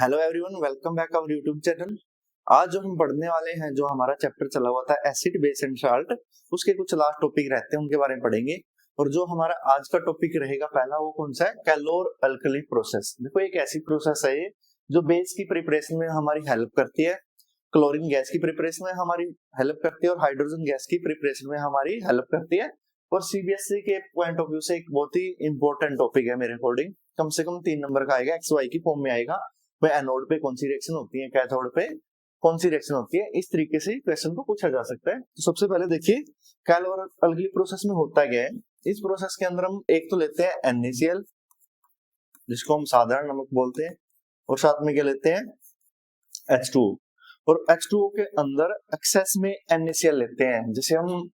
Hello everyone, welcome back our YouTube channel. आज जो हम पढ़ने वाले हैं, जो हमारा चैप्टर चला हुआ था एसिड बेस एंड साल्ट, उसके कुछ लास्ट टॉपिक रहते हैं, उनके बारे में पढ़ेंगे। और जो हमारा आज का टॉपिक रहेगा पहला, वो कौन सा है? Calorie alkali process. देखो, एक ऐसी प्रोसेस है ये जो बेस की प्रिपरेशन में हमारी हेल्प करती है, क्लोरीन गैस की प्रिपरेशन में हमारी हेल्प करती है और हाइड्रोजन गैस की प्रिपरेशन में हमारी हेल्प करती है। और सीबीएसई के पॉइंट ऑफ व्यू से एक बहुत ही इंपॉर्टेंट टॉपिक है मेरे अकॉर्डिंग। कम से कम 3 नंबर का आएगा, एक्स वाई की फॉर्म में आएगा। भाई एनोड पे कौन सी रिएक्शन होती है, कैथोड पे कौन सी रिएक्शन होती है, इस तरीके से क्वेश्चन को पूछा जा सकता है। तो सबसे पहले देखिए, कैलोर अल्कली प्रोसेस में होता क्या है। इस प्रोसेस के अंदर हम एक तो लेते हैं NaCl, जिसको हम साधारण नमक बोलते हैं, और साथ में क्या लेते हैं? H2O। और H2O के अंदर एक्सेस में NaCl लेते हैं। जैसे हम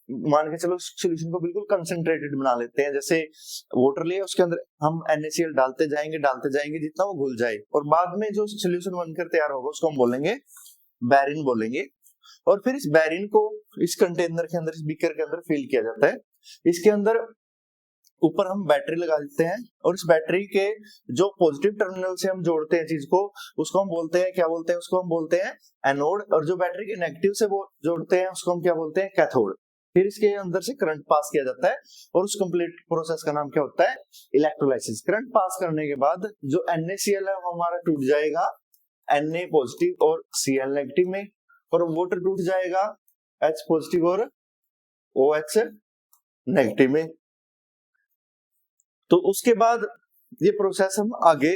मान के चलो सॉल्यूशन को बिल्कुल कंसंट्रेटेड बना लेते हैं, जैसे वाटर लिए उसके अंदर हम NaCl डालते जाएंगे जितना वो घुल जाए, और बाद में जो सॉल्यूशन बनकर तैयार होगा उसको हम बोलेंगे बैरिन बोलेंगे। और फिर इस बैरिन को इस कंटेनर के अंदर, इस बीकर के अंदर फिल किया जाता है। इसके अंदर ऊपर हम बैटरी लगा देते हैं, और इस बैटरी के जो पॉजिटिव टर्मिनल से हम जोड़ते हैं चीज को, उसको हम बोलते हैं, क्या बोलते हैं? उसको हम बोलते हैं एनोड। और जो बैटरी के नेगेटिव से वो जोड़ते हैं, उसको हम क्या बोलते हैं? कैथोड। फिर इसके अंदर से करंट पास किया जाता है, और उस कंप्लीट प्रोसेस का नाम क्या होता है? इलेक्ट्रोलाइसिस। करंट पास करने के बाद जो NaCl है वो हमारा टूट जाएगा Na पॉजिटिव और Cl नेगेटिव में, और वाटर टूट जाएगा H पॉजिटिव और OH नेगेटिव में। तो उसके बाद ये प्रोसेस हम आगे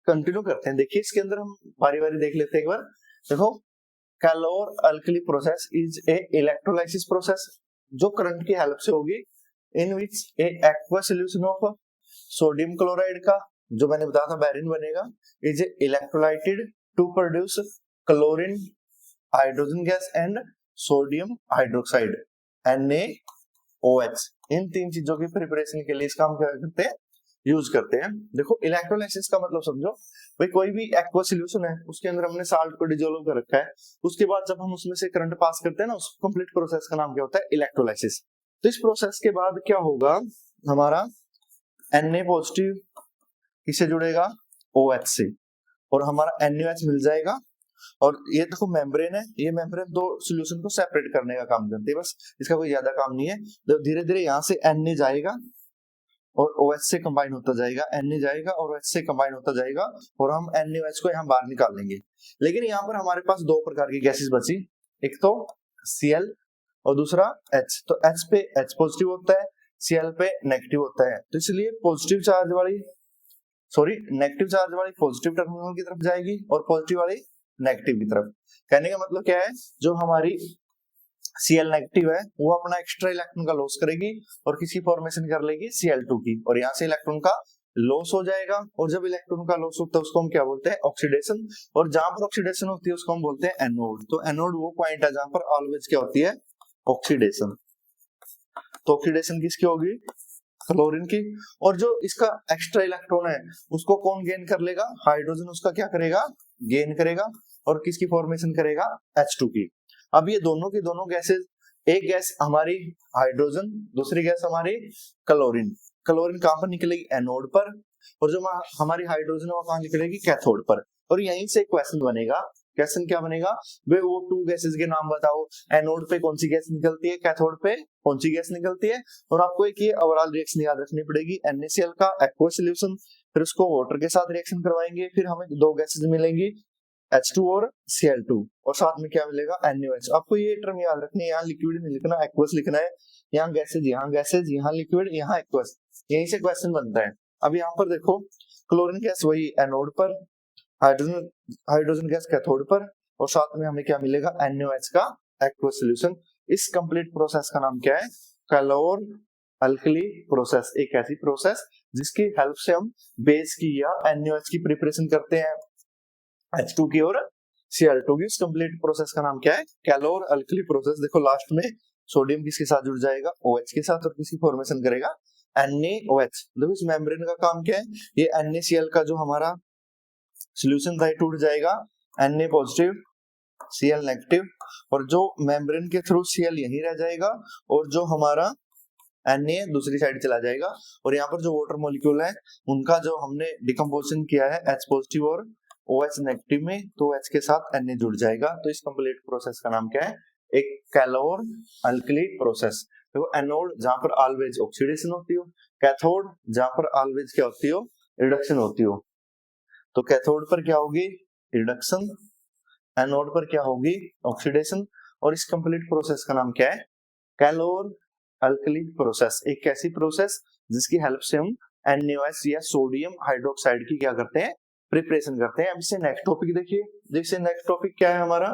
कंटिन्यू करते हैं। देखिए, इसके अंदर हम बारी बारी देख लेते हैं एक बार। देखो, chlor alkali process is a electrolysis process जो करंट की हेल्प से होगी, in which a aqueous solution of sodium chloride का, जो मैंने बताया था बैरिन बनेगा, is a electrolyted to produce chlorine, hydrogen gas and sodium hydroxide NaOH। इन 3 चीजों की प्रिपरेशन के लिए इसका हम क्या करते हैं? यूज करते हैं। देखो, इलेक्ट्रोलाइसिस का मतलब समझो, भाई कोई भी एक्वा सॉल्यूशन है, उसके अंदर हमने साल्ट को डिसॉल्व कर रखा है, उसके बाद जब हम उसमें से करंट पास करते हैं ना, उस कंप्लीट प्रोसेस का नाम क्या होता है? इलेक्ट्रोलाइसिस। तो इस प्रोसेस के बाद क्या होगा? हमारा Na पॉजिटिव किससे जुड़ेगा? OH से, और हमारा NaOH मिल जाएगा। और ये देखो मेम्ब्रेन है, ये मेम्ब्रेन दो सॉल्यूशन को सेपरेट करने का काम करती है, बस इसका कोई ज्यादा काम नहीं है। तो धीरे धीरे यहाँ से Na जाएगा और OH से कंबाइन होता जाएगा, Na जाएगा और OH से कंबाइन होता जाएगा, और हम NaOH को यहाँ बाहर निकाल लेंगे। लेकिन यहाँ पर हमारे पास 2 प्रकार की गैसेस बची, एक तो Cl और दूसरा H। तो H पे H पॉजिटिव होता है, Cl पे नेगेटिव होता है। तो इसलिए नेगेटिव चार्ज वाली पॉजिटिव टर्मिनल की तरफ जाएगी और पॉजिटिव वाली नेगेटिव की तरफ। कहने का मतलब क्या है? जो हमारी Cl नेगेटिव है वो अपना एक्स्ट्रा इलेक्ट्रॉन का लॉस करेगी और किसकी फॉर्मेशन कर लेगी? Cl2 की, और यहाँ से इलेक्ट्रॉन का लॉस हो जाएगा। और जब इलेक्ट्रॉन का लॉस होता है उसको हम क्या बोलते हैं? ऑक्सीडेशन। और जहां पर ऑक्सीडेशन होती है उसको हम बोलते हैं एनोड। तो एनोड वो पॉइंट है जहां पर ऑलवेज क्या होती है? ऑक्सीडेशन। तो ऑक्सीडेशन किसकी होगी? क्लोरीन की। और जो इसका एक्स्ट्रा इलेक्ट्रॉन है उसको कौन गेन कर लेगा? हाइड्रोजन उसका क्या करेगा? गेन करेगा, और किसकी फॉर्मेशन करेगा? H2 की। अब ये दोनों की दोनों गैसेस, एक गैस हमारी हाइड्रोजन, दूसरी गैस हमारी क्लोरीन। क्लोरीन कहां पर निकलेगी? एनोड पर, और जो हमारी हाइड्रोजन है वो कहां निकलेगी? कैथोड पर। और यहीं से क्वेश्चन बनेगा। क्वेश्चन क्या बनेगा? वे वो 2 गैसेस के नाम बताओ। एनोड पे कौन सी गैस निकलती है, कैथोड पे कौन सी गैस निकलती है। और आपको एक ये ओवरऑल रिएक्शन याद रखनी पड़ेगी, NaCl का एक्वा सॉल्यूशन, फिर उसको वाटर के साथ रिएक्शन करवाएंगे, फिर हमें 2 गैसेस मिलेंगी, H2 और Cl2, और साथ में क्या मिलेगा? NaOH। आपको ये टर्म याद रखनी है, यहाँ लिक्विड नहीं लिखना, एक्वस लिखना है। यहाँ गैसेज, यहाँ लिक्विड, यहाँ एक्वस, यहीं से क्वेश्चन बनता है। अब यहाँ पर देखो, क्लोरीन गैस वही एनोड पर, हाइड्रोजन गैस कैथोड पर, और साथ में हमें क्या मिलेगा? NaOH का एक्वस सॉल्यूशन। इस कंप्लीट प्रोसेस का नाम क्या है? Calorie alkali process. एक ऐसी प्रोसेस जिसकी हेल्प से हम बेस की या NaOH की प्रिपरेशन करते हैं, H2 की और Cl2 की। इस कंप्लीट प्रोसेस का नाम क्या है? Calorie alkali process. देखो, लास्ट में सोडियम किसके साथ जुड़ जाएगा? OH के साथ, और किसकी फॉर्मेशन करेगा? NaOH। देखो, इस मेम्ब्रेन का काम क्या है? ये NaCl का जो हमारा सॉल्यूशन था टूट जाएगा, Na पॉजिटिव Cl नेगेटिव, और जो मेम्ब्रेन के थ्रू Cl यहीं रह जाएगा, और जो हमारा Na दूसरी साइड चला जाएगा। और यहाँ पर जो वाटर मॉलिक्यूल है उनका जो हमने डिकम्पोजिशन किया है H पॉजिटिव और OH नेगेटिव में तो OH के साथ Na जुड़ जाएगा, तो इस कंप्लीट प्रोसेस का नाम क्या है, एक कैलोर अल्कली प्रोसेस। देखो एनोड जहां पर ऑलवेज ऑक्सीडेशन होती हो, कैथोड जहां पर ऑलवेज क्या होती हो, रिडक्शन होती हो। तो कैथोड पर क्या होगी, रिडक्शन, एनोड पर क्या होगी, ऑक्सीडेशन, और इस कंप्लीट प्रोसेस का नाम क्या है, कैलोर अल्कली प्रोसेस। एक ऐसी प्रोसेस जिसकी हेल्प से हम NaOH या सोडियम हाइड्रोक्साइड की क्या करते हैं, प्रिपरेशन करते हैं। अब इसे नेक्स्ट टॉपिक देखिए, जैसे नेक्स्ट टॉपिक क्या है हमारा,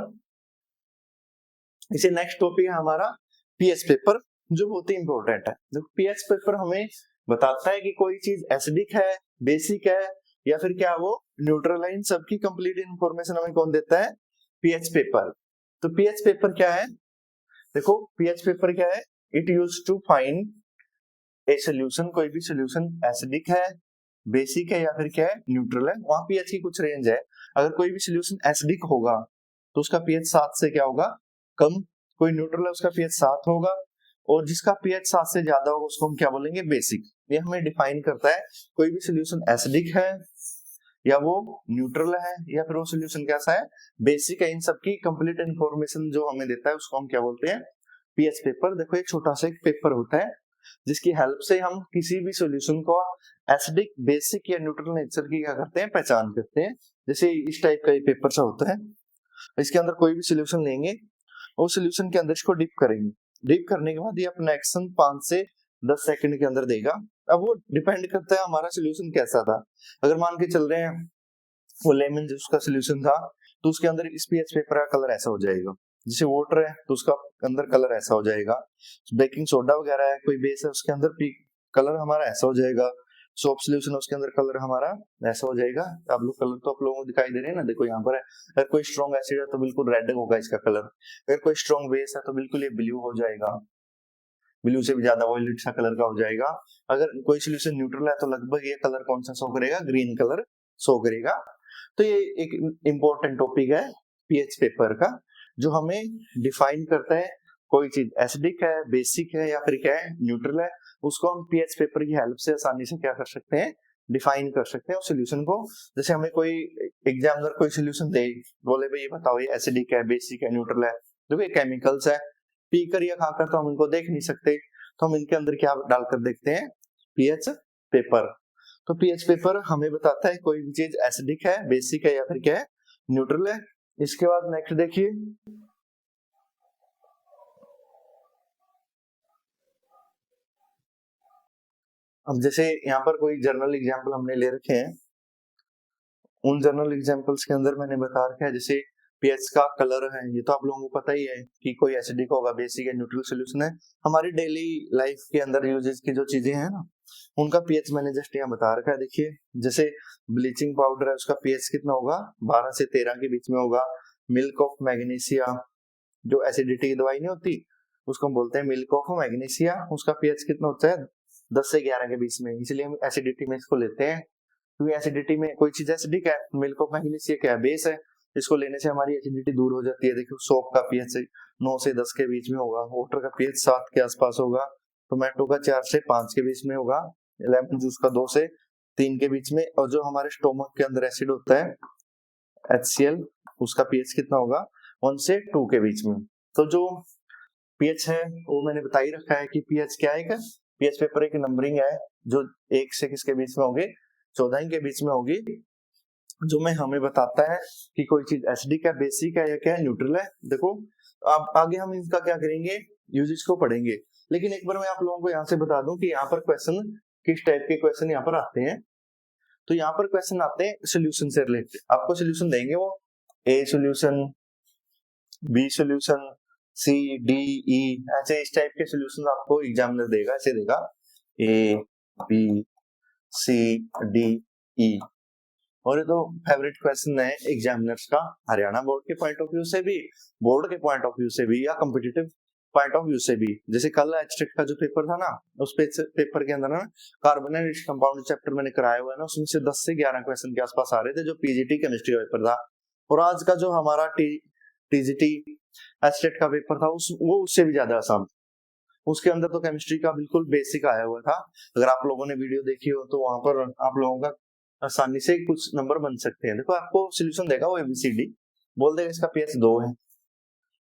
इसे नेक्स्ट टॉपिक है हमारा पीएच पेपर, जो बहुत ही इंपॉर्टेंट है। जो पीएच पेपर हमें बताता है कि कोई चीज एसिडिक है, बेसिक है, या फिर क्या वो न्यूट्रल है। इन सबकी कंप्लीट इंफॉर्मेशन हमें कौन देता है, पीएच पेपर। तो पीएच पेपर क्या है, देखो पीएच पेपर क्या है, it use to find a solution, कोई भी सोल्यूशन एसिडिक है, बेसिक है, या फिर क्या है, न्यूट्रल है, वहां पीएच की कुछ रेंज है। अगर कोई भी सोल्यूशन एसिडिक होगा तो उसका पीएच 7 से क्या होगा, कम। कोई न्यूट्रल है उसका पीएच 7 होगा, और जिसका पीएच 7 से ज्यादा होगा उसको हम क्या बोलेंगे, बेसिक। ये हमें डिफाइन करता है कोई भी सोल्यूशन एसिडिक है, या वो न्यूट्रल है, या फिर वो सोल्यूशन कैसा है, बेसिक है। इन सबकी कंप्लीट इंफॉर्मेशन जो हमें देता है उसको हम क्या बोलते हैं, पीएच पेपर। देखो एक छोटा सा एक पेपर होता है जिसकी हेल्प से हम किसी भी सॉल्यूशन को एसिडिक, बेसिक या न्यूट्रल नेचर की क्या करते हैं, पहचान करते हैं। जैसे इस टाइप का ये पेपर सा होता है, इसके अंदर कोई भी सॉल्यूशन लेंगे, उस सॉल्यूशन के अंदर इसको डिप करेंगे, डिप करने के बाद ये अपना एक्शन 5 से 10 सेकंड के अंदर देगा। अब वो डिपेंड करता है हमारा सॉल्यूशन कैसा था। अगर मान के चल रहे हैं वो लेमन जूस का सॉल्यूशन था, तो उसके अंदर इस पीएच पेपर का कलर ऐसा हो जाएगा। जैसे वाटर है तो उसका अंदर कलर ऐसा हो जाएगा। बेकिंग सोडा वगैरह है, कोई बेस है, उसके अंदर कलर हमारा ऐसा हो जाएगा। सोप सोल्यूशन है उसके अंदर कलर हमारा ऐसा हो जाएगा। आप लोग कलर तो आप लोगों को दिखाई दे रहे हैं ना, देखो यहाँ पर है। अगर कोई स्ट्रॉन्ग एसिड है तो बिल्कुल रेड होगा इसका कलर, अगर कोई स्ट्रॉन्ग बेस है तो बिल्कुल ये ब्लू हो जाएगा, ब्लू से भी ज्यादा वॉयलेट सा कलर का हो जाएगा। अगर कोई सोल्यूशन न्यूट्रल है तो लगभग ये कलर कौन सा शो करेगा, ग्रीन कलर शो करेगा। तो ये एक इंपॉर्टेंट टॉपिक है पीएच पेपर का, जो हमें डिफाइन करता है कोई चीज एसिडिक है, बेसिक है, या फिर क्या है, न्यूट्रल है। उसको हम पीएच पेपर की हेल्प से आसानी से क्या कर सकते हैं, डिफाइन कर सकते हैं उस सोल्यूशन को। जैसे हमें कोई एग्जामिनर कोई सोल्यूशन दे, बोले भाई ये बताओ ये एसिडिक है, बेसिक है, न्यूट्रल है, देखो ये केमिकल्स है, पीकर या खाकर तो हम इनको देख नहीं सकते, तो हम इनके अंदर क्या डालकर देखते हैं, पीएच पेपर। तो पीएच पेपर हमें बताता है कोई भी चीज एसिडिक है, बेसिक है, या फिर क्या है, न्यूट्रल है। इसके बाद नेक्स्ट देखिए, अब जैसे यहाँ पर कोई जर्नल एग्जाम्पल हमने ले रखे हैं, उन जर्नल एग्जाम्पल्स के अंदर मैंने बता रखा है। जैसे पीएच का कलर है, ये तो आप लोगों को पता ही है कि कोई एसिडिक होगा, बेसिक है, न्यूट्रल सोल्यूशन है। हमारी डेली लाइफ के अंदर यूजेस की जो चीजें हैं ना, उनका पीएच मैंने जस्ट यहाँ बता रखा है। देखिए जैसे ब्लीचिंग पाउडर है, उसका पीएच कितना होगा, 12 से 13 के बीच में होगा। मिल्क ऑफ मैग्नीशिया, जो एसिडिटी की दवाई नहीं होती उसको हम बोलते हैं मिल्क ऑफ मैग्नीशिया, उसका पीएच कितना होता है, 10 से 11 के बीच में। इसलिए हम एसिडिटी में इसको लेते हैं, क्योंकि एसिडिटी में कोई चीज एसिडिक है, मिल्क ऑफ मैग्नीशिया क्या है, बेस है, इसको लेने से हमारी एसिडिटी दूर हो जाती है। देखो सोप का पीएच 9 से 10 के बीच में होगा, वाटर का पीएच 7 के आसपास होगा, टोमेटो का 4 से 5 के बीच में होगा, लेमन जूस का 2 से 3 के बीच में, और जो हमारे स्टोमक के अंदर एसिड होता है HCl, उसका पीएच कितना होगा, 1 से 2 के बीच में। तो जो पीएच है वो मैंने बता ही रखा है कि पीएच क्या है, पीएच पेपर एक नंबरिंग है जो 1 से किसके बीच में होगी, 14 के बीच में होगी, जो मैं हमें बताता है कि कोई चीज एसिडिक है, बेसिक है, या क्या है, न्यूट्रल है। देखो अब आगे हम इनका क्या करेंगे, यूजेस को पढ़ेंगे। लेकिन एक बार मैं आप लोगों को यहाँ से बता दूं कि यहाँ पर क्वेश्चन किस टाइप के क्वेश्चन यहाँ पर आते हैं। तो यहाँ पर क्वेश्चन आते हैं सोल्यूशन से रिलेटेड, आपको सोल्यूशन देंगे वो A solution, B solution, C, D, E, ऐसे इस टाइप के सोल्यूशन आपको एग्जामिनर देगा, ऐसे देगा ए, बी, सी, डी, ई। और ये तो फेवरेट क्वेश्चन है एग्जामिनर्स का, हरियाणा बोर्ड के पॉइंट ऑफ व्यू से भी, बोर्ड के पॉइंट ऑफ व्यू से भी, या कॉम्पिटिटिव पॉइंट ऑफ व्यू से भी। जैसे कल एब्स्ट्रैक्ट का जो पेपर था ना, उस पेपर के अंदर ना carbon and its compound chapter मैंने कराया हुआ है ना, उसमें से 10 से 11 क्वेश्चन के आसपास आ रहे थे, जो पीजीटी केमिस्ट्री का पेपर था। और आज का जो हमारा टीजीटी एब्स्ट्रैक्ट का पेपर था वो उससे भी ज्यादा आसान, उसके अंदर तो केमिस्ट्री का बिल्कुल बेसिक आया हुआ था। अगर आप लोगों ने वीडियो देखी हो तो वहां पर आप लोगों का आसानी से कुछ नंबर बन सकते हैं। देखो आपको सोल्यूशन देगा वो ABCD, बोल देगा इसका pH 2 है,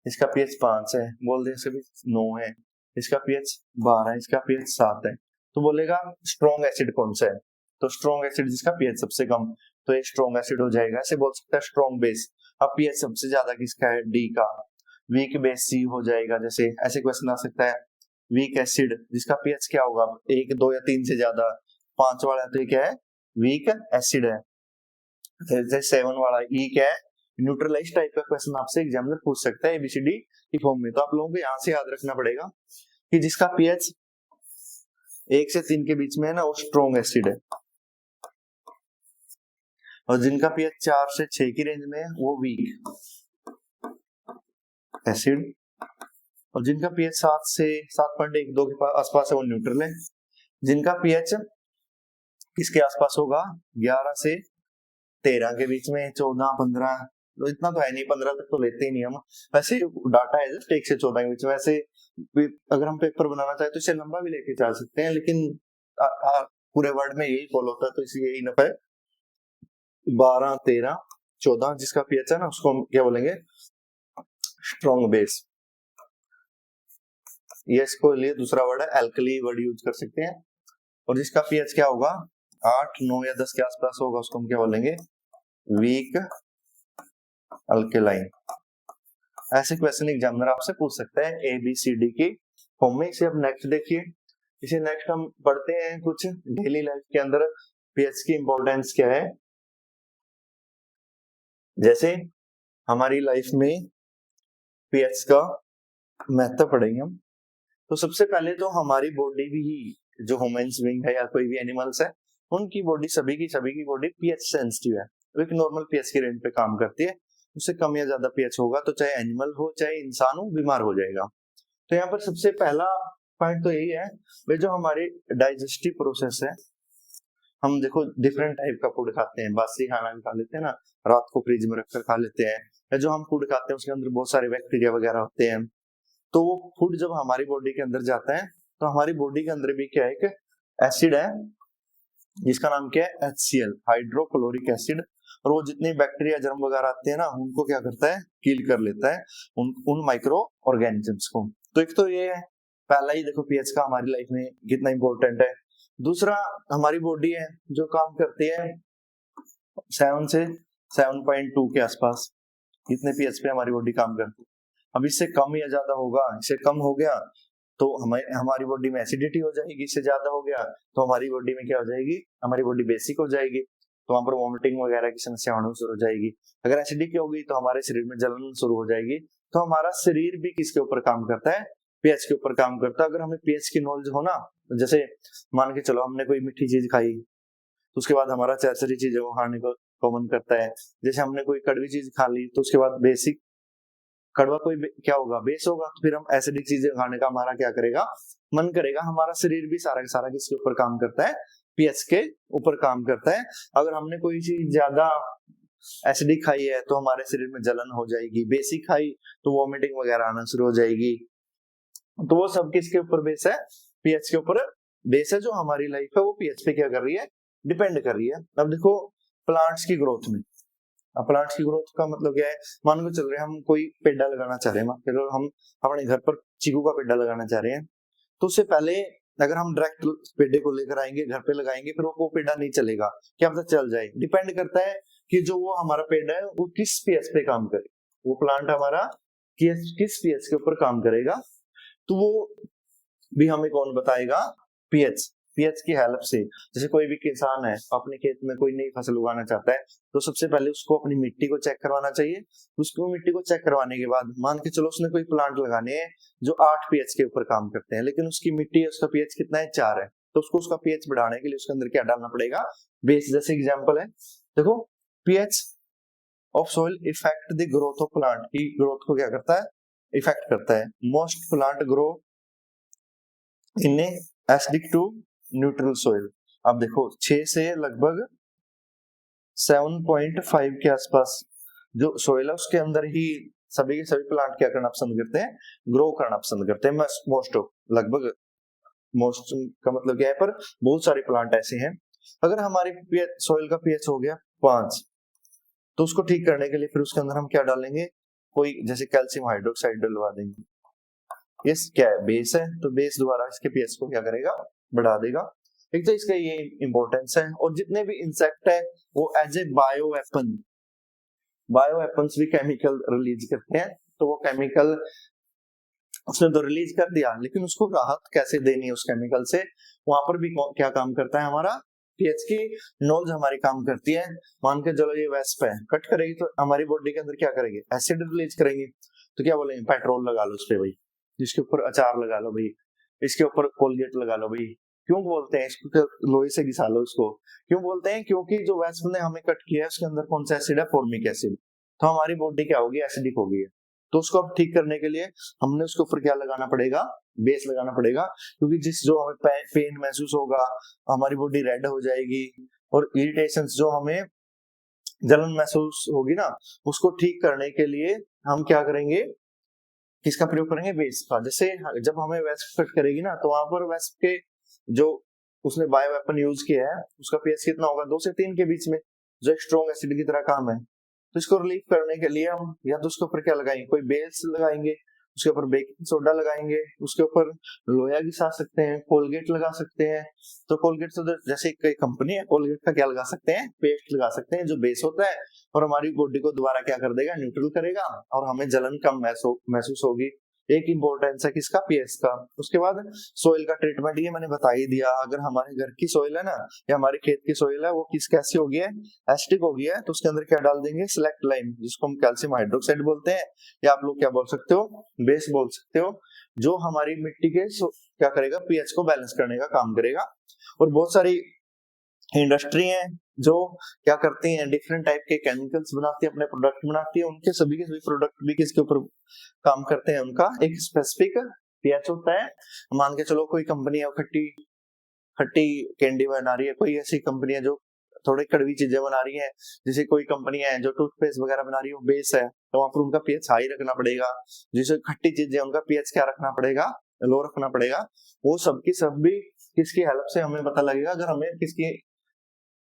इसका pH 5 है, बोल देगा इसका pH 9 है, इसका pH 12 है, इसका pH 7 है। तो बोलेगा स्ट्रॉन्ग एसिड कौन सा है, तो स्ट्रॉन्ग एसिड जिसका pH सबसे कम, तो ये स्ट्रॉन्ग एसिड हो जाएगा। ऐसे बोल सकता है स्ट्रॉन्ग बेस, अब pH सबसे ज्यादा किसका है, D का, वीक बेस C हो जाएगा। जैसे ऐसे क्वेश्चन आ सकता है वीक एसिड जिसका pH क्या होगा, 1, 2 या 3 से ज्यादा, 5 वाला तो ये क्या है, वीक एसिड है। जैसे 7 वाला E क्या है, न्यूट्रलाइज टाइप का क्वेश्चन आपसे एग्जामिनर पूछ सकता है ABCD की फॉर्म में। तो आप लोगों को यहाँ से याद रखना पड़ेगा कि जिसका pH 1 से 3 के बीच में है ना, वो स्ट्रॉन्ग एसिड है, और जिनका pH 4 से 6 की रेंज में है वो वीक एसिड, और जिनका pH 7 से 7.12 के आसपास है वो न्यूट्रल है। जिनका pH किसके आसपास होगा, 11 से 13 के बीच में, 14, 15, तो इतना तो है नहीं, 15 तक तो लेते ही नहीं हम, वैसे डाटा है जस्ट 1 से 14 के बीच में। वैसे अगर हम पेपर बनाना चाहे तो इसे लंबा भी लेके जा सकते हैं, लेकिन पूरे वर्ड में यही फॉलो होता है, तो इसलिए यही नफा है। 12, 13, 14 जिसका pH है ना, उसको हम क्या बोलेंगे, स्ट्रॉन्ग बेस। ये इसको लिए दूसरा वर्ड है एल्कली वर्ड यूज कर सकते हैं। और जिसका pH क्या होगा, 8, 9 या 10 के आसपास होगा, उसको हम क्या बोलेंगे, वीक अल्केलाइन। ऐसे क्वेश्चन एग्जामिनर आपसे पूछ सकता है ABCD की फॉर्म में। इसे अब नेक्स्ट देखिए, इसे नेक्स्ट हम पढ़ते हैं कुछ डेली लाइफ के अंदर pH की इंपॉर्टेंस क्या है। जैसे हमारी लाइफ में pH का महत्व पढ़ेंगे हम, तो सबसे पहले तो हमारी बॉडी भी, जो ह्यूमंस बीइंग है या कोई भी एनिमल्स है, उनकी बॉडी सभी की बॉडी pH सेंसिटिव है, तो एक नॉर्मल pH की रेंज पे काम करती है। उससे कम या ज्यादा pH होगा तो चाहे एनिमल हो चाहे इंसान हो, बीमार हो जाएगा। तो यहाँ पर सबसे पहला पॉइंट तो यही है भाई, जो हमारी डाइजेस्टिव प्रोसेस है, हम देखो डिफरेंट टाइप का फूड खाते हैं, बासी खाना भी खा लेते हैं ना, रात को फ्रिज में रखकर खा लेते हैं, या जो हम फूड खाते हैं उसके अंदर बहुत सारे बैक्टीरिया वगैरह होते हैं। तो वो फूड जब हमारी बॉडी के अंदर जाता है तो हमारी बॉडी के अंदर भी क्या है, एक एसिड है जिसका नाम क्या है, HCl, हाइड्रोक्लोरिक एसिड। और वो जितने बैक्टीरिया जर्म वगैरह आते हैं ना, उनको क्या करता है, किल कर लेता है, उन माइक्रो ऑर्गेनिजम्स को। तो एक तो ये है, पहला ही देखो pH का हमारी लाइफ में कितना इंपॉर्टेंट है। दूसरा, हमारी बॉडी है जो काम करती है 7 से 7.2 के आसपास, इतने pH पे हमारी बॉडी काम करती है। अब इससे कम या ज्यादा होगा, इससे कम हो गया तो हमारी बॉडी में एसिडिटी हो जाएगी, इससे ज्यादा हो गया तो हमारी बॉडी में क्या हो जाएगी, हमारी बॉडी बेसिक हो जाएगी, तो वहां पर वॉमिटिंग वगैरह की समस्या होनी शुरू हो जाएगी। अगर एसिडिटी होगी तो हमारे शरीर में जलन शुरू हो जाएगी। तो हमारा शरीर भी किसके ऊपर काम करता है, pH के ऊपर काम करता है। अगर हमें pH की नॉलेज हो ना, जैसे मान के चलो हमने कोई मीठी चीज खाई, तो उसके बाद हमारा चरचरी चीजें वो खाने को मन करता है। जैसे हमने कोई कड़वी चीज खा ली तो उसके बाद बेसिक कड़वा कोई क्या होगा, बेस होगा, तो फिर हम एसिडिक चीजें खाने का हमारा क्या करेगा, मन करेगा। हमारा शरीर भी सारा का सारा किसके ऊपर काम करता है, pH के ऊपर काम करता है। अगर हमने कोई चीज ज्यादा एसिडिक खाई है तो हमारे शरीर में जलन हो जाएगी, बेसिक खाई तो वॉमिटिंग वगैरह आना शुरू हो जाएगी। तो वो सब किसके ऊपर बेस है, pH के ऊपर बेस है। जो हमारी लाइफ है वो pH पे क्या कर रही है, डिपेंड कर रही है। अब देखो प्लांट्स की ग्रोथ में, अब प्लांट्स की ग्रोथ का मतलब क्या है, मान के चल रहे हैं हम कोई पेड़ लगाना चाह रहे हैं, हम अपने घर पर चीकू का पेड़ लगाना चाह रहे हैं, तो उससे पहले अगर हम डायरेक्ट पेड़ को लेकर आएंगे घर पे लगाएंगे, फिर वो पेड़ नहीं चलेगा, क्या पता चल जाए। डिपेंड करता है कि जो वो हमारा पेड़ है वो किस pH पे काम करे, वो प्लांट हमारा किस pH के ऊपर काम करेगा, तो वो भी हमें कौन बताएगा, pH की हेल्प से। जैसे कोई भी किसान है अपने खेत में कोई नई फसल उगाना चाहता है, तो सबसे पहले उसको अपनी मिट्टी को चेक करवाना चाहिए। उसको मिट्टी को चेक करवाने के बाद मान के चलो उसने कोई प्लांट लगाने हैं जो 8 pH के ऊपर काम करते हैं, लेकिन उसकी मिट्टी उसका pH कितना है, 4 है, तो उसको उसका pH बढ़ाने के लिए उसके अंदर क्या डालना पड़ेगा, बेस। जैसे एग्जाम्पल है, देखो pH of soil effect the growth of plant, की ग्रोथ को क्या करता है, इफेक्ट करता है। Most plant grow in acidic to neutral soil. अब देखो 6 से लगभग 7.5 के आसपास जो सॉइल है उसके अंदर ही सभी के सभी प्लांट क्या करना पसंद करते हैं, ग्रो करना पसंद करते हैं। मोस्ट ऑफ, लगभग मोस्ट का मतलब क्या है, पर बहुत सारे प्लांट ऐसे हैं अगर हमारी सॉइल का पीएच हो गया 5, तो उसको ठीक करने के लिए फिर उसके अंदर हम क्या डालेंगे, कोई जैसे कैल्शियम हाइड्रोक्साइड डलवा देंगे। ये क्या है, बेस है, तो बेस दोबारा इसके पीएच को क्या करेगा, बढ़ा देगा। एक तो इसका ये इंपॉर्टेंस है। और जितने भी इंसेक्ट है वो एज ए बायो वेपन्स भी केमिकल रिलीज करते हैं। तो वो केमिकल उसने तो रिलीज कर दिया, लेकिन उसको राहत कैसे देनी है उस केमिकल से, वहां पर भी क्या काम करता है हमारा पीएच की नॉलेज हमारी काम करती है। मान के चलो ये वेस्प है, कट करेगी तो हमारी बॉडी के अंदर क्या करेगी, एसिड रिलीज करेंगे। तो क्या बोलेंगे, पेट्रोल लगा लो उस पे भाई, इसके ऊपर अचार लगा लो भाई, इसके ऊपर कोलगेट लगा लो भाई। क्यों बोलते हैं इसको, लोहे से घिसा लो इसको। क्यों बोलते हैं, क्योंकि जो वेस्प ने हमें कट किया है उसके अंदर कौन सा एसिड है, फॉर्मिक एसिड। तो हमारी बॉडी क्या होगी, एसिडिक होगी। तो उसको अब ठीक करने के लिए हमने उसके ऊपर क्या लगाना पड़ेगा, बेस लगाना पड़ेगा। क्योंकि जिस जो हमें पेन महसूस होगा, हमारी बॉडी रेड हो जाएगी, और इरिटेशन जो हमें जलन महसूस होगी ना, उसको ठीक करने के लिए हम क्या करेंगे, किसका प्रयोग करेंगे, बेस का। जैसे जब हमें वेस्प कट करेगी ना, तो वहां पर वेस्प के जो उसने बायो वेपन यूज किया है उसका पीएच कितना होगा, 2 से 3 के बीच में, जो एक स्ट्रॉन्ग एसिड की तरह काम है। तो इसको रिलीव करने के लिए हम या तो उसके ऊपर क्या लगाएंगे, कोई बेस लगाएंगे, उसके ऊपर बेकिंग सोडा लगाएंगे, उसके ऊपर लोया घिसा सकते हैं, कोलगेट लगा सकते हैं। तो कोलगेट तो जैसे कोई कंपनी है, कोलगेट का क्या लगा सकते हैं, पेस्ट लगा सकते हैं जो बेस होता है, और हमारी बॉडी को दोबारा क्या कर देगा, न्यूट्रल करेगा, और हमें जलन कम महसूस होगी। एक इंपॉर्टेंस है किसका, पीएच का। उसके बाद सोइल का ट्रीटमेंट, ये मैंने बता ही दिया। अगर हमारे घर की सोइल है ना, या हमारे खेत की सोइल है, वो किस कैसी होगी है, एसिडिक होगी है, तो उसके अंदर क्या डाल देंगे, सिलेक्ट लाइम, जिसको हम कैल्शियम हाइड्रोक्साइड बोलते हैं, या आप लोग क्या बोल सकते हो, बेस बोल सकते हो, जो हमारी मिट्टी के क्या करेगा, पीएच को बैलेंस करने का काम करेगा। और बहुत सारी इंडस्ट्री है जो क्या करती हैं, डिफरेंट टाइप के केमिकल्स बनाती है, अपने प्रोडक्ट बनाती है, उनके सभी के सभी प्रोडक्ट भी किसके ऊपर काम करते हैं, उनका एक स्पेसिफिक पीएच होता है। मान के चलो कोई कंपनी है खट्टी खट्टी कैंडी बना रही है, कोई ऐसी कंपनी है जो थोड़ी कड़वी चीजें बना रही है, जैसे कोई कंपनी है जो टूथपेस्ट वगैरह बना रही है, वो बेस है, तो वहां पर उनका पीएच हाई रखना पड़ेगा। जैसे खट्टी चीजें, उनका पीएच क्या रखना पड़ेगा, लो रखना पड़ेगा। वो सब की सब भी किसकी हेल्प से हमें पता लगेगा, अगर हमें किसकी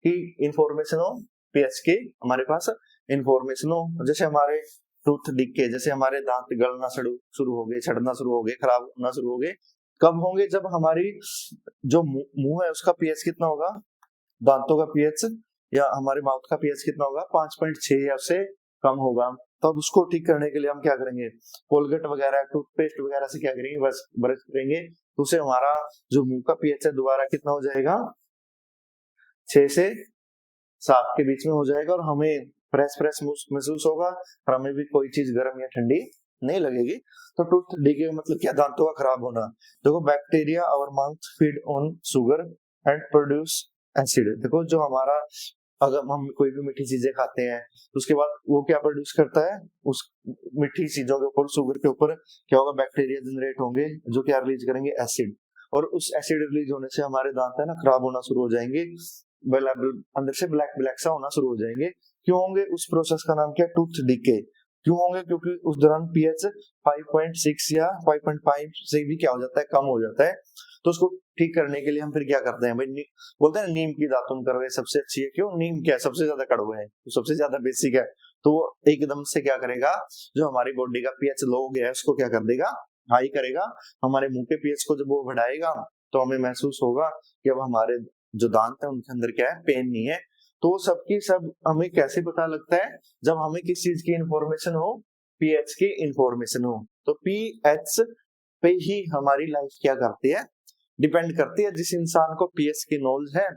की इंफॉर्मेशन हो, पीएच की हमारे पास इंफॉर्मेशन हो। जैसे हमारे टूथ डिके, जैसे हमारे दांत गलना शुरू हो गए, छड़ना शुरू हो गए, खराब होना शुरू हो गए, कब होंगे, जब हमारी जो मुंह है उसका पीएच कितना होगा, दांतों का पीएच या हमारे माउथ का पीएच कितना होगा, 5.6 या उससे कम होगा। तब उसको ठीक करने के लिए हम क्या करेंगे, कोलगेट वगैरह, टूथपेस्ट वगैरह से क्या करेंगे, बस ब्रश करेंगे, तो उससे हमारा जो मुंह का पीएच है दोबारा कितना हो जाएगा, 6 से 7 के बीच में हो जाएगा, और हमें फ्रेश महसूस होगा, और हमें भी कोई चीज गर्म या ठंडी नहीं लगेगी। तो टूथ डिके मतलब क्या, दांतों का खराब होना। देखो, बैक्टीरिया और mouth feed on sugar and produce acid. देखो, जो हमारा अगर हम कोई भी मीठी चीजें खाते हैं, तो उसके बाद वो क्या प्रोड्यूस करता है, उस मीठी चीजों के ऊपर, शुगर के ऊपर क्या होगा, बैक्टीरिया जनरेट होंगे, जो क्या रिलीज करेंगे, एसिड। और उस एसिड रिलीज होने से हमारे दांत है ना खराब होना शुरू हो जाएंगे, अंदर से ब्लैक ब्लैक सा होना शुरू हो जाएंगे। क्यों होंगे, उस प्रोसेस का नाम क्या, टूथ डिके। क्यों होंगे, क्योंकि उस दौरान पीएच 5.6 या 5.5 से भी क्या हो जाता है, कम हो जाता है। तो उसको ठीक करने के लिए हम फिर क्या करते हैं भाई, बोलते हैं नीम की दातुन करवे सबसे अच्छी है। क्यों, नीम क्या सबसे ज्यादा कड़वा है, तो सबसे ज्यादा बेसिक है, तो वो एकदम से क्या करेगा, जो हमारी बॉडी का पीएच लो हो गया है उसको क्या कर देगा, हाई करेगा। हमारे मुंह के पीएच को जब वो बढ़ाएगा, तो हमें महसूस होगा कि अब हमारे जो दांत है उनके अंदर क्या है, पेन नहीं है। तो सबकी सब हमें कैसे पता लगता है, जब हमें किस चीज की इंफॉर्मेशन हो, पीएच की इंफॉर्मेशन हो। तो पीएच पे ही हमारी लाइफ क्या करती है, डिपेंड करती है। जिस इंसान को पीएच की नॉलेज है,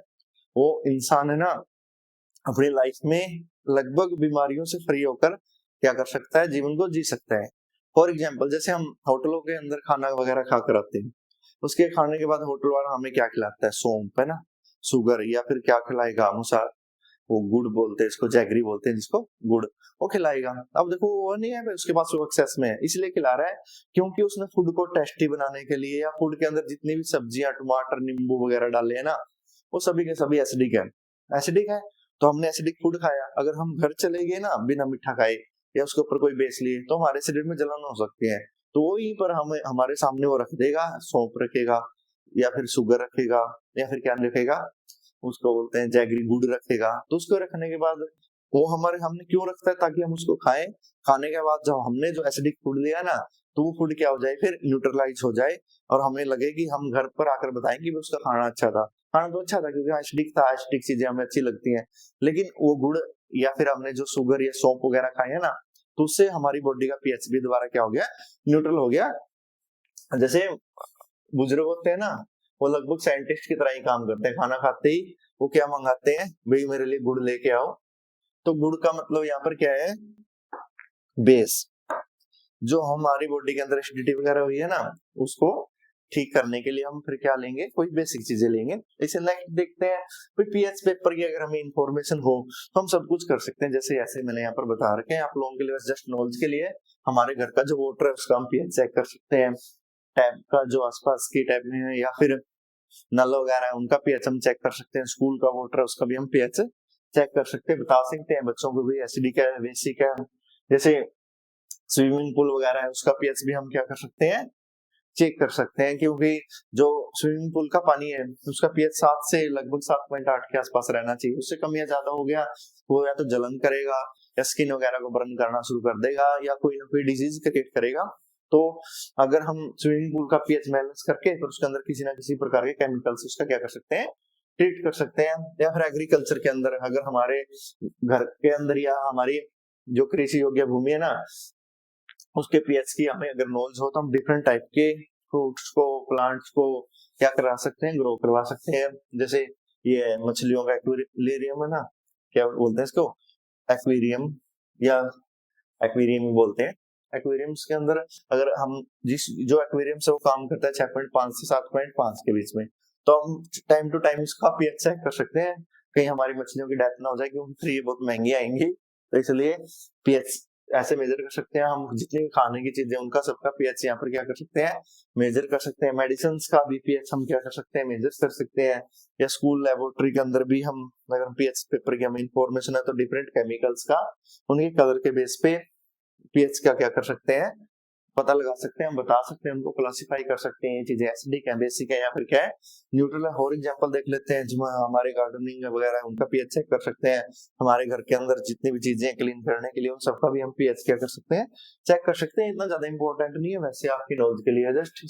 वो इंसान है ना, अपनी लाइफ में लगभग बीमारियों से फ्री होकर क्या कर सकता है, जीवन को जी सकता है। फॉर एग्जाम्पल, जैसे हम होटलों के अंदर खाना वगैरह खाकर आते हैं, उसके खाने के बाद होटल वाला हमें क्या खिलाता है, सौंफ है ना, शुगर, या फिर क्या खिलाएगा, मुसा वो गुड़ बोलते हैं इसको, जैगरी बोलते हैं जिसको, गुड़, वो खिलाएगा। अब देखो, वो नहीं है उसके पास वो एक्सेस में है, इसलिए खिला रहा है क्योंकि उसने फूड को टेस्टी बनाने के लिए, या फूड के अंदर जितनी भी सब्जियां, टमाटर, नींबू वगैरह डाले हैं ना, वो सभी के सभी एसिडिक है। एसिडिक है तो हमने एसिडिक फूड खाया। अगर हम घर चले गए ना बिना मीठा खाए, या उसके ऊपर कोई बेस लिए, तो हमारे शरीर में जलन हो सकती है। तो वही पर हमें हमारे सामने वो रख देगा, सौंफ रखेगा, या फिर शुगर रखेगा, या फिर क्या रखेगा, उसको बोलते हैं जैगरी गुड़ रखेगा। तो उसको रखने के बाद वो हमने क्यों रखता है, ताकि हम उसको खाएं। खाने के बाद जब हमने जो एसिडिक फूड लिया ना, तो वो फूड क्या हो जाए, फिर न्यूट्रलाइज हो जाए और हमें लगे कि हम घर पर आकर बताएंगे कि उसका खाना अच्छा था। खाना तो अच्छा था क्योंकि एसिडिक था, एसिडिक चीजें हमें अच्छी लगती हैं, लेकिन वो गुड़ या फिर हमने जो शुगर या सौंफ वगैरह खाए है ना, तो उससे हमारी बॉडी का पीएच भी दोबारा क्या हो गया, न्यूट्रल हो गया। जैसे बुजुर्ग होते हैं ना, वो लगभग साइंटिस्ट की तरह ही काम करते हैं। खाना खाते ही वो क्या मंगाते हैं, भाई मेरे लिए गुड़ लेके आओ। तो गुड़ का मतलब यहाँ पर क्या है, बेस। जो हमारी बॉडी के अंदर एसिडिटी वगैरह हुई है ना, उसको ठीक करने के लिए हम फिर क्या लेंगे, कोई बेसिक चीजें लेंगे। इसे नेक्स्ट देखते हैं, कोई पीएच पेपर की अगर हमें इंफॉर्मेशन हो तो हम सब कुछ कर सकते हैं। जैसे ऐसे मैंने यहाँ पर बता रखे हैं आप लोगों के लिए, बस जस्ट नॉलेज के लिए। हमारे घर का जो वाटर है उसका हम पीएच चेक कर सकते हैं, टैप का जो आसपास की टैप में है या फिर नल वगैरह है उनका पीएच हम चेक कर सकते हैं। स्कूल का वाटर है उसका भी हम पीएच चेक कर सकते हैं, बता सकते हैं बच्चों को भी एसिडिक है बेसिक है। जैसे स्विमिंग पूल वगैरह है उसका पीएच भी हम क्या कर सकते हैं, चेक कर सकते हैं, क्योंकि जो स्विमिंग पूल का पानी है उसका पीएच 7 से लगभग 7.8 के आसपास रहना चाहिए। उससे कम या ज्यादा हो गया वो या तो जलन करेगा या स्किन वगैरह को बर्न करना शुरू कर देगा या कोई ना कोई डिजीज क्रिएट करेगा। तो अगर हम स्विमिंग पूल का पीएच बैलेंस करके फिर उसके अंदर किसी ना किसी प्रकार के केमिकल्स उसका क्या कर सकते हैं, ट्रीट कर सकते हैं। या फिर एग्रीकल्चर के अंदर अगर हमारे घर के अंदर या हमारी जो कृषि योग्य भूमि है ना, उसके पीएच की हमें अगर नॉलेज हो तो हम डिफरेंट टाइप के फ्रूट्स को, प्लांट्स को क्या करा सकते हैं, ग्रो करवा सकते हैं। जैसे ये मछलियों का एक्वेरियम है ना, क्या बोलते हैं इसको, एक्वेरियम या एक्वेरियम ही बोलते हैं। एक्वेरियम्स के अंदर अगर हम जो एक्वेरियम से वो काम करता है 6.5 से 7.5 के बीच में, तो हम टाइम टू टाइम इसका पीएच चेक कर सकते हैं, कहीं हमारी मछलियों की डेथ ना हो जाए, क्योंकि फिर ये बहुत महंगी आएंगी। तो इसलिए पीएच ऐसे मेजर कर सकते हैं हम। जितनी भी खाने की चीजें उनका सबका पीएच यहाँ पर क्या कर सकते हैं, मेजर कर सकते हैं। मेडिसिन का भी पीएच हम क्या कर सकते हैं, मेजर कर सकते हैं। या स्कूल लेबोरेटरी के अंदर भी हम अगर पीएच पेपर की हमें इंफॉर्मेशन है तो डिफरेंट केमिकल्स का उनके कलर के बेस पे पीएच का क्या कर सकते हैं, पता लगा सकते हैं, हम बता सकते हैं, उनको क्लासिफाई कर सकते हैं। ये चीजें एसिडिक है, बेसिक है या फिर क्या है, न्यूट्रल है। और एग्जांपल देख लेते हैं, जो हमारे गार्डनिंग वगैरह है उनका पीएच चेक कर सकते हैं। हमारे घर के अंदर जितनी भी चीजें क्लीन करने के लिए उन सबका भी हम पीएच क्या कर सकते हैं, चेक कर सकते हैं। इतना ज्यादा इंपॉर्टेंट नहीं है वैसे, आपकी नॉलेज के लिए जस्ट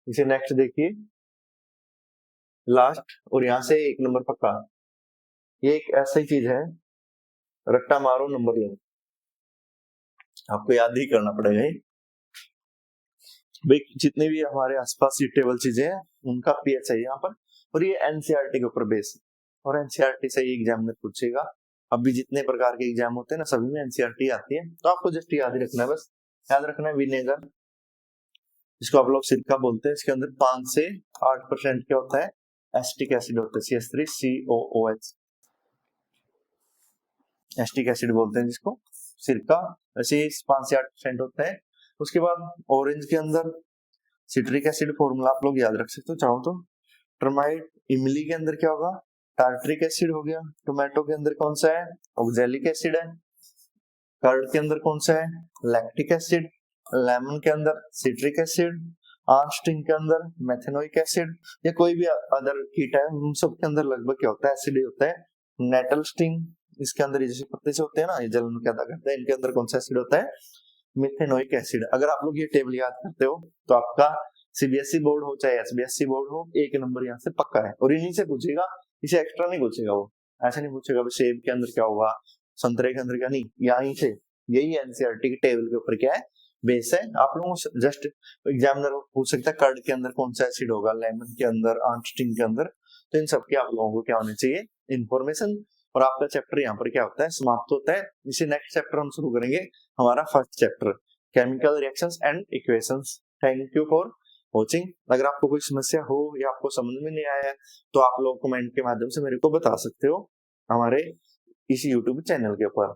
इसे नेक्स्ट देखिए लास्ट, और यहाँ से 1 नंबर पक्का। ये एक ऐसी चीज है, रट्टा मारो नंबर लो, आपको याद ही करना पड़ेगा। भाई जितने भी हमारे आसपास सीटेबल चीजें हैं उनका पीएच है यहाँ पर, और ये एनसीईआरटी के ऊपर बेस है, और एनसीईआरटी से ही एग्जाम में पूछेगा। अभी जितने प्रकार के एग्जाम होते हैं ना, सभी में एनसीईआरटी आती है, तो आपको जस्ट याद ही रखना है। बस याद रखना है विनेगर, जिसको आप लोग सिरका बोलते हैं, इसके अंदर 5 से 8% क्या होता है, एसिटिक एसिड होता है, CH3COOH, एसिटिक एसिड बोलते हैं जिसको, सिरका ऐसे 5 से 8% होता है। उसके बाद ऑरेंज के अंदर सिट्रिक एसिड फॉर्मूला आप लोग याद रख सकते हो चाहो तो। टर्माइट इमली के अंदर क्या होगा, टार्ट्रिक एसिड हो गया। टोमेटो के अंदर कौन सा है, ऑक्जेलिक एसिड है। कर्ड के अंदर कौन सा है, लैक्टिक एसिड। लेमन के अंदर सिट्रिक एसिड। आर्स्टिंग के अंदर मेथेनोइक एसिड। या कोई भी अदर कीट है, उन सब के अंदर लगभग क्या होता है, एसिड ही होता है। नेटल स्टिंग, इसके अंदर जैसे पत्ते से होते हैं ना, ये जलन पैदा करते हैं, इनके अंदर कौन सा एसिड होता है, मिथेनोइक एसिड। अगर आप लोग ये टेबल याद करते हो तो आपका सीबीएसई बोर्ड हो चाहे एसबीएसई बोर्ड हो, 1 नंबर यहाँ से पक्का है। और इन्हीं से पूछेगा, इसे एक्स्ट्रा नहीं पूछेगा, वो ऐसे नहीं पूछेगा सेब के अंदर क्या होगा, संतरे के अंदर क्या, नहीं, यहीं से यही एनसीईआरटी के टेबल के ऊपर क्या है, बेस है। आप लोगों जस्ट एग्जामिनर पूछ सकता है कर्ड के अंदर कौन सा एसिड होगा, लेमन के अंदर, आर्स्टिंग के अंदर। तो इन सब के आप लोगों को क्या होने चाहिए, इन्फॉर्मेशन। और आपका चैप्टर यहाँ पर क्या होता है, समाप्त होता है। इसी नेक्स्ट चैप्टर हम शुरू करेंगे हमारा first chapter, chemical reactions and equations. Thank you for watching. अगर आपको कोई समस्या हो या आपको समझ में नहीं आया है तो आप लोग कमेंट के माध्यम से मेरे को बता सकते हो हमारे इस यूट्यूब चैनल के ऊपर।